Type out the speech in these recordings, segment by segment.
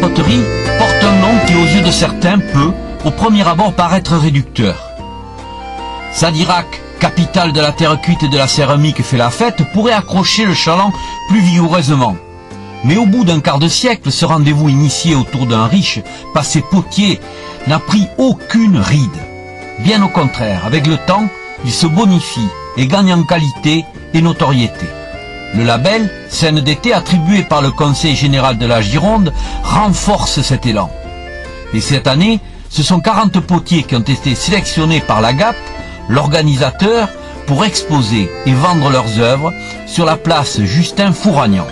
poterie porte un nom qui, aux yeux de certains, peut, au premier abord, paraître réducteur. Sadirac, capitale de la terre cuite et de la céramique fait la fête, pourrait accrocher le chaland plus vigoureusement. Mais au bout d'un quart de siècle, ce rendez-vous initié autour d'un riche, passé potier, n'a pris aucune ride. Bien au contraire, avec le temps, il se bonifie et gagne en qualité et notoriété. Le label, scène d'été, attribué par le Conseil général de la Gironde, renforce cet élan. Et cette année, ce sont 40 potiers qui ont été sélectionnés par la GAP, l'organisateur, pour exposer et vendre leurs œuvres sur la place Justin Fouragnan.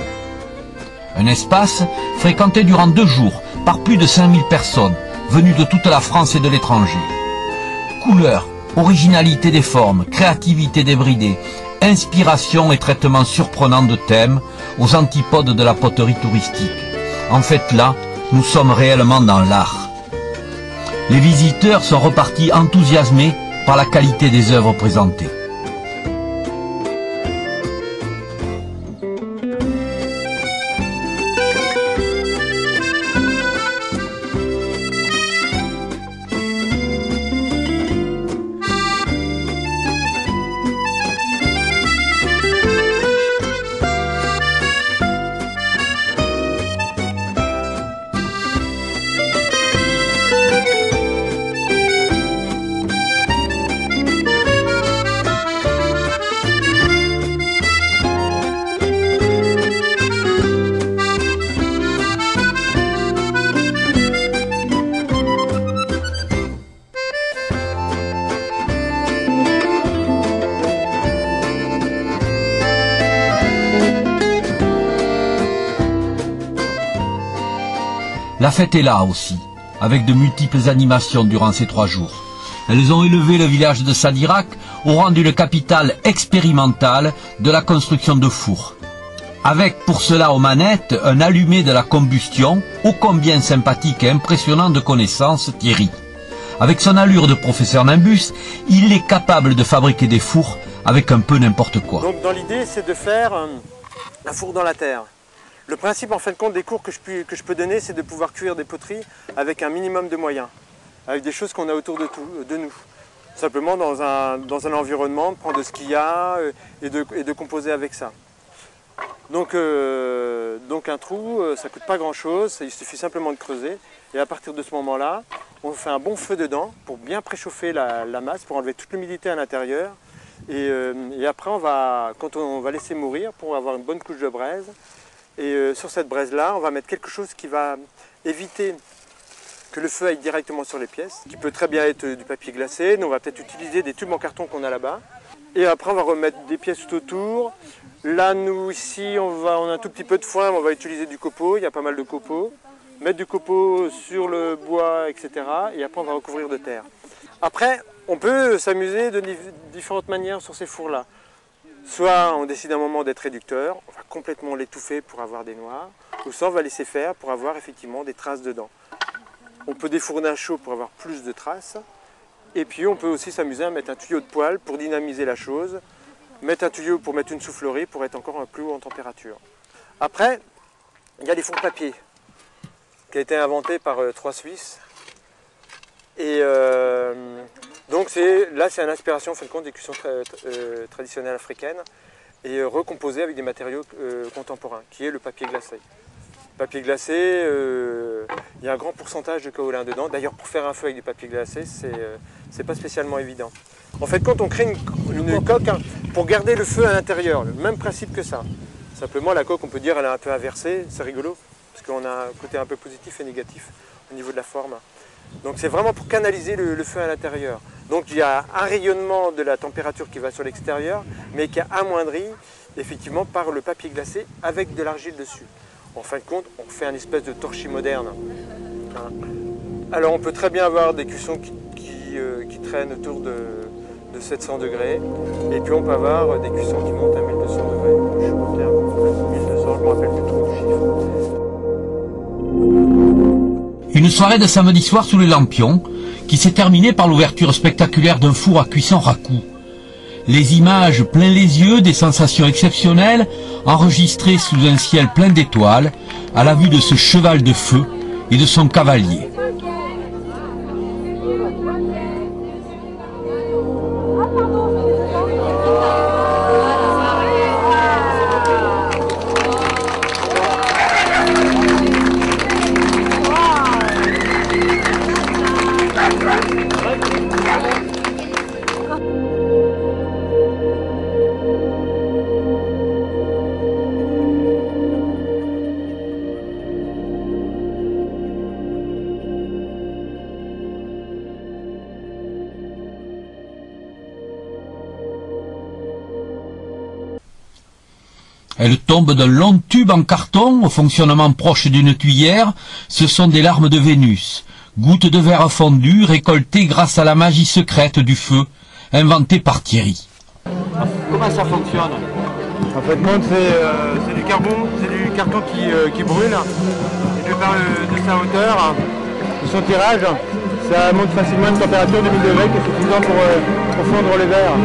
Un espace fréquenté durant 2 jours par plus de 5000 personnes, venues de toute la France et de l'étranger. Couleurs, originalité des formes, créativité débridée, inspiration et traitement surprenant de thèmes aux antipodes de la poterie touristique. En fait là, nous sommes réellement dans l'art. Les visiteurs sont repartis enthousiasmés par la qualité des œuvres présentées. La fête est là aussi, avec de multiples animations durant ces 3 jours. Elles ont élevé le village de Sadirac au rang d'une capitale expérimentale de la construction de fours. Avec pour cela aux manettes un allumé de la combustion, ô combien sympathique et impressionnant de connaissance, Thierry. Avec son allure de professeur Nimbus, il est capable de fabriquer des fours avec un peu n'importe quoi. Donc dans l'idée, c'est de faire un four dans la terre. Le principe en fin de compte des cours que je peux donner, c'est de pouvoir cuire des poteries avec un minimum de moyens, avec des choses qu'on a autour de nous. Simplement dans un environnement, prendre ce qu'il y a et de composer avec ça. Donc un trou, ça ne coûte pas grand chose, il suffit simplement de creuser. Et à partir de ce moment-là, on fait un bon feu dedans pour bien préchauffer la masse, pour enlever toute l'humidité à l'intérieur. Et après, quand on va laisser mourir pour avoir une bonne couche de braise. Et sur cette braise-là, on va mettre quelque chose qui va éviter que le feu aille directement sur les pièces, qui peut très bien être du papier glacé. Nous, on va peut-être utiliser des tubes en carton qu'on a là-bas. Et après, on va remettre des pièces tout autour. Là, nous, ici, on a un tout petit peu de foin, mais on va utiliser du copeau. Il y a pas mal de copeaux. Mettre du copeau sur le bois, etc. Et après, on va recouvrir de terre. Après, on peut s'amuser de différentes manières sur ces fours-là. Soit on décide à un moment d'être réducteur, on va complètement l'étouffer pour avoir des noirs, ou soit on va laisser faire pour avoir effectivement des traces dedans. On peut défourner à chaud pour avoir plus de traces, et puis on peut aussi s'amuser à mettre un tuyau de poêle pour dynamiser la chose, mettre un tuyau pour mettre une soufflerie pour être encore un plus haut en température. Après, il y a les fours papier, qui a été inventé par 3 Suisses. Et donc là, c'est une inspiration en fin de compte des cuissons traditionnelles africaines et recomposées avec des matériaux contemporains, qui est le papier glacé. Le papier glacé, il y a un grand pourcentage de kaolin dedans. D'ailleurs, pour faire un feu avec du papier glacé, c'est pas spécialement évident. En fait, quand on crée une coque pour garder le feu à l'intérieur, le même principe que ça. Simplement, la coque, on peut dire, elle est un peu inversée, c'est rigolo, parce qu'on a un côté un peu positif et négatif au niveau de la forme. Donc c'est vraiment pour canaliser le feu à l'intérieur. Donc il y a un rayonnement de la température qui va sur l'extérieur, mais qui est amoindri effectivement par le papier glacé avec de l'argile dessus. En fin de compte, on fait un espèce de torchis moderne. Alors on peut très bien avoir des cuissons qui traînent autour de 700 degrés, et puis on peut avoir des cuissons qui montent à 1200 degrés. Je suis monté à 1200, je ne me rappelle plus trop du chiffre. Une soirée de samedi soir sous les lampions, qui s'est terminée par l'ouverture spectaculaire d'un four à cuisson raku. Les images plein les yeux, des sensations exceptionnelles, enregistrées sous un ciel plein d'étoiles, à la vue de ce cheval de feu et de son cavalier. Elle tombe d'un long tube en carton, au fonctionnement proche d'une tuyère. Ce sont des larmes de Vénus, gouttes de verre fondu, récoltées grâce à la magie secrète du feu, inventée par Thierry. Comment ça fonctionne? En fait, c'est du carbone, c'est du carton qui brûle. Et de par de sa hauteur, de son tirage, ça monte facilement une température de 1000 degrés qui est suffisant pour fondre les verres.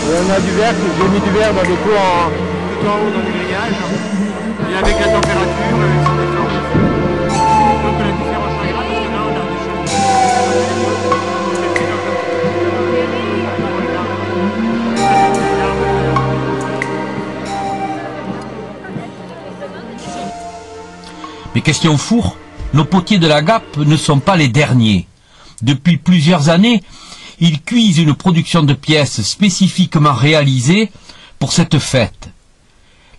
Et on a du verre, j'ai mis du verre dans des pots tout en haut dans des grillages. Et avec la température, avec son effort. Donc la différence changera parce que là on a des choses. Mais question four, nos potiers de la Gap ne sont pas les derniers. Depuis plusieurs années, ils cuisent une production de pièces spécifiquement réalisée pour cette fête.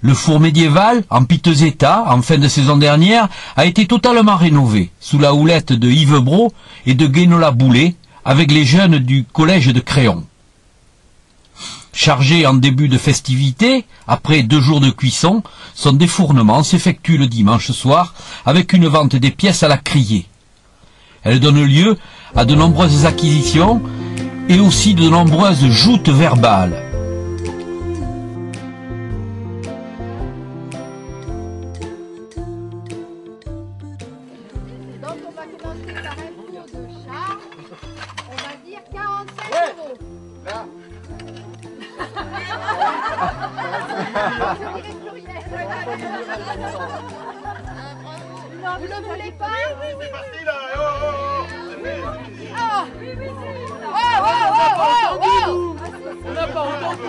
Le four médiéval, en piteux état, en fin de saison dernière, a été totalement rénové, sous la houlette de Yves Brault et de Guénola Boulet, avec les jeunes du collège de Créon. Chargé en début de festivité, après 2 jours de cuisson, son défournement s'effectue le dimanche soir, avec une vente des pièces à la criée. Elle donne lieu à de nombreuses acquisitions, et aussi de nombreuses joutes verbales. Donc on va commencer par un pot de char, on va dire 45 euros. Là. Je dirais plus rien. Vous ne le voulez pas? Oui, c'est parti là. Ah. On n'a pas entendu.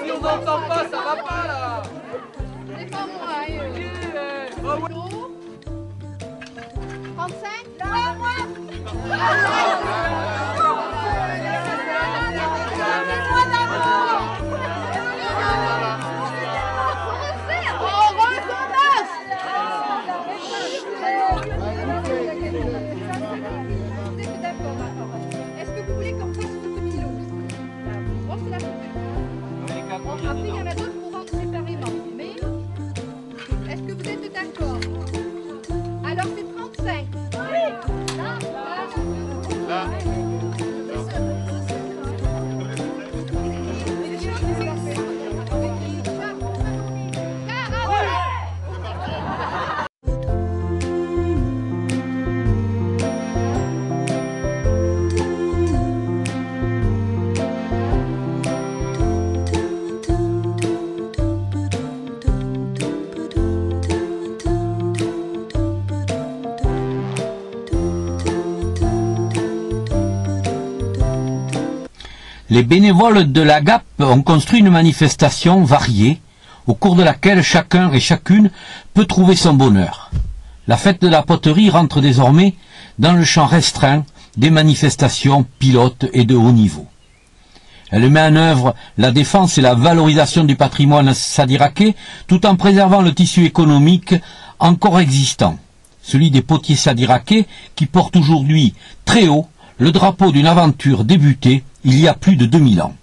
Si on n'entend pas, ça va pas là. C'est pas moi. 35? Là, moi. Est-ce que vous voulez qu'on fasse ce petit lot? Bon, c'est la petite. Après, il y en a d'autres pour vendre séparément. Mais, est-ce que vous êtes d'accord? Alors, c'est 35. Oui. Là. Les bénévoles de la Gap ont construit une manifestation variée, au cours de laquelle chacun et chacune peut trouver son bonheur. La fête de la poterie rentre désormais dans le champ restreint des manifestations pilotes et de haut niveau. Elle met en œuvre la défense et la valorisation du patrimoine sadiraquais tout en préservant le tissu économique encore existant, celui des potiers sadiraquais qui portent aujourd'hui très haut le drapeau d'une aventure débutée il y a plus de 2000 ans.